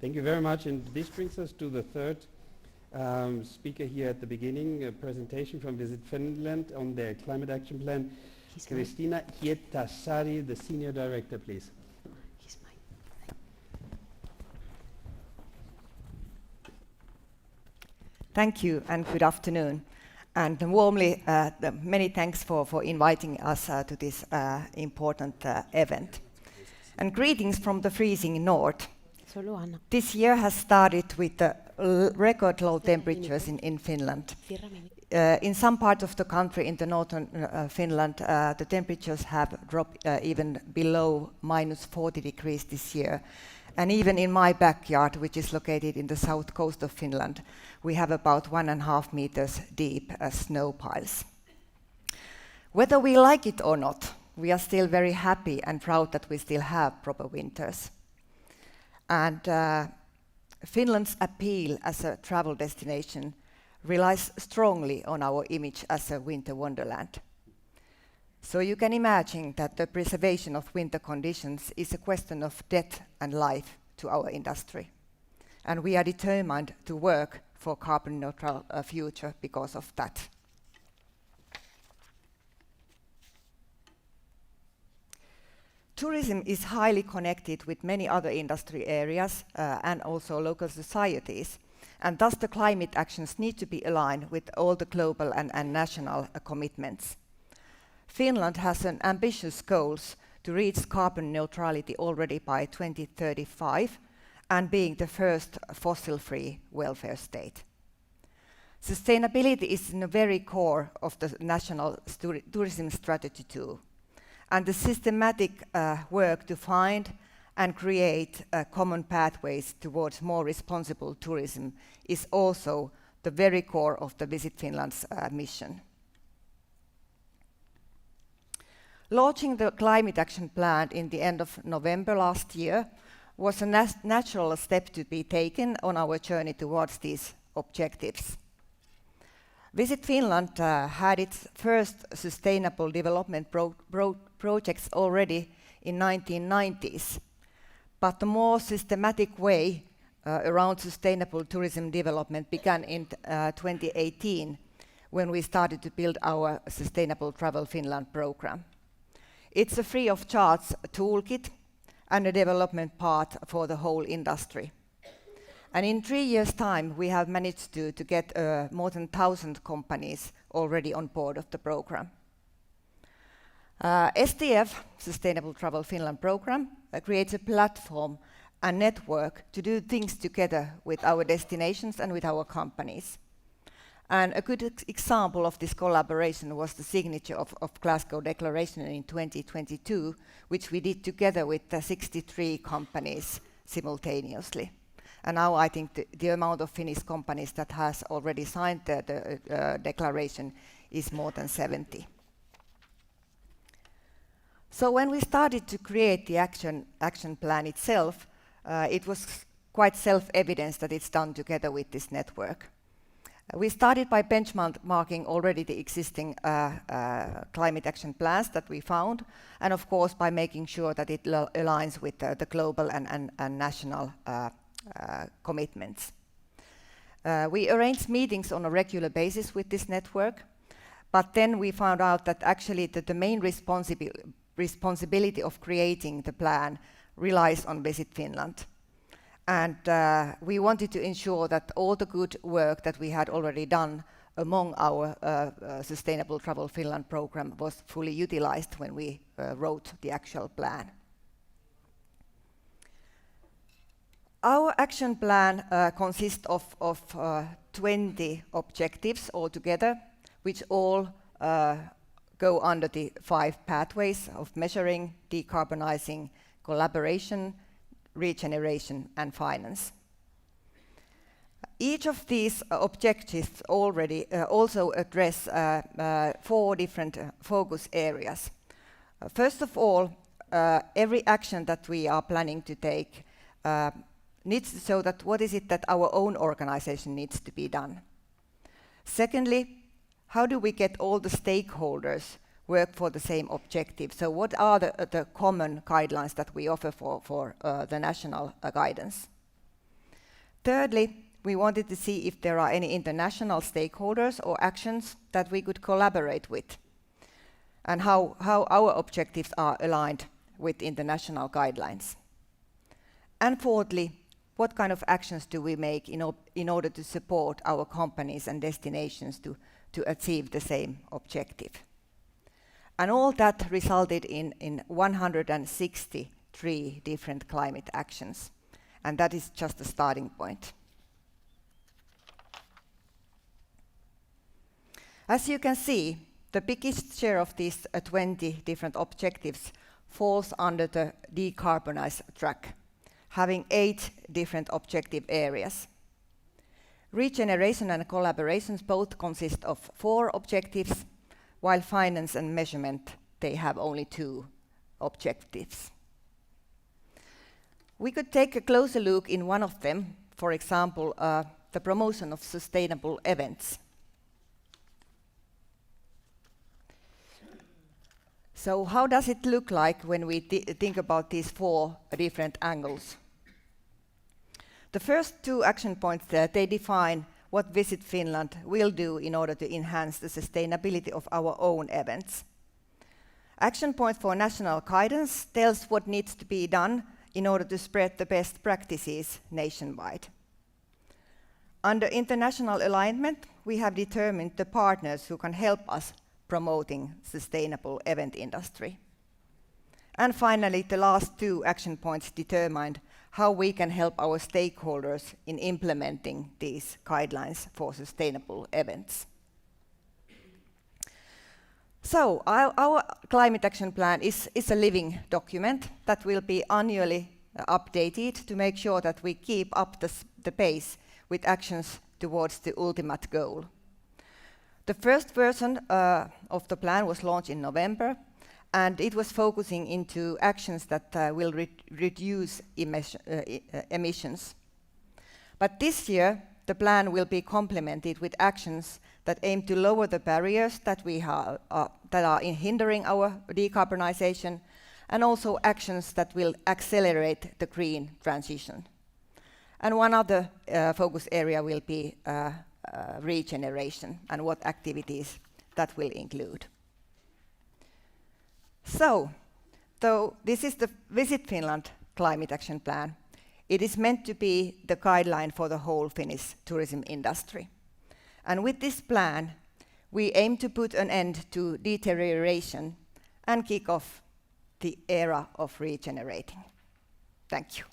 Thank you very much. And this brings us to the third speaker here at the beginning, a presentation from Visit Finland on their climate action plan. Kristina Hietasari, the Senior Director, please. Thank you and good afternoon. And warmly, many thanks for inviting us to this important event. And greetings from the freezing north. This year has started with the record low temperatures in Finland. In some parts of the country, in the northern Finland, the temperatures have dropped even below minus 40 degrees this year. And even in my backyard, which is located in the south coast of Finland, we have about 1.5 meters deep snow piles. Whether we like it or not, we are still very happy and proud that we still have proper winters. And Finland's appeal as a travel destination relies strongly on our image as a winter wonderland. So you can imagine that the preservation of winter conditions is a question of death and life to our industry. And we are determined to work for carbon neutral future because of that. Tourism is highly connected with many other industry areas and also local societies. And thus the climate actions need to be aligned with all the global and national commitments. Finland has an ambitious goals to reach carbon neutrality already by 2035 and being the first fossil-free welfare state. Sustainability is in the very core of the national tourism strategy too. And the systematic work to find and create common pathways towards more responsible tourism is also the very core of the Visit Finland's mission. Launching the climate action plan in the end of November last year was a natural step to be taken on our journey towards these objectives. Visit Finland had its first sustainable development projects already in 1990s, but the more systematic way around sustainable tourism development began in 2018 when we started to build our Sustainable Travel Finland program. It's a free of charge toolkit and a development path for the whole industry. And in 3 years' time, we have managed to get more than 1,000 companies already on board of the program. STF, Sustainable Travel Finland program, creates a platform and network to do things together with our destinations and with our companies. And a good example of this collaboration was the signature of Glasgow Declaration in 2022, which we did together with the 63 companies simultaneously. And now I think the amount of Finnish companies that has already signed the declaration is more than 70. So when we started to create the action plan itself, it was quite self-evident that it's done together with this network. We started by benchmarking already the existing climate action plans that we found, and of course by making sure that it aligns with the global and national commitments. We arranged meetings on a regular basis with this network, but then we found out that actually the main responsibility of creating the plan relies on Visit Finland. And we wanted to ensure that all the good work that we had already done among our Sustainable Travel Finland program was fully utilized when we wrote the actual plan. Our action plan consists of 20 objectives altogether, which all go under the 5 pathways of measuring, decarbonizing, collaboration, regeneration and finance. Each of these objectives already also address 4 different focus areas. First of all, every action that we are planning to take needs to show that what is it that our own organization needs to be done. Secondly, how do we get all the stakeholders work for the same objective? So what are the common guidelines that we offer for the national guidance? Thirdly, we wanted to see if there are any international stakeholders or actions that we could collaborate with, and how our objectives are aligned with international guidelines. And fourthly, what kind of actions do we make in order to support our companies and destinations to achieve the same objective? And all that resulted in 163 different climate actions. And that is just a starting point. As you can see, the biggest share of these 20 different objectives falls under the decarbonize track, having 8 different objective areas. Regeneration and collaborations both consist of 4 objectives, while finance and measurement, they have only 2 objectives. We could take a closer look in one of them, for example, the promotion of sustainable events. So how does it look like when we think about these 4 different angles? The first 2 action points there, they define what Visit Finland will do in order to enhance the sustainability of our own events. Action point for national guidance tells what needs to be done in order to spread the best practices nationwide. Under international alignment, we have determined the partners who can help us promoting sustainable event industry. And finally, the last 2 action points determined how we can help our stakeholders in implementing these guidelines for sustainable events. So our climate action plan is a living document that will be annually updated to make sure that we keep up the pace with actions towards the ultimate goal. The first version of the plan was launched in November, and it was focusing into actions that will reduce emissions. But this year, the plan will be complemented with actions that aim to lower the barriers that are hindering our decarbonization, and also actions that will accelerate the green transition. And one other focus area will be regeneration and what activities that will include. So, though this is the Visit Finland Climate Action Plan, it is meant to be the guideline for the whole Finnish tourism industry. And with this plan, we aim to put an end to deterioration and kick off the era of regenerating. Thank you.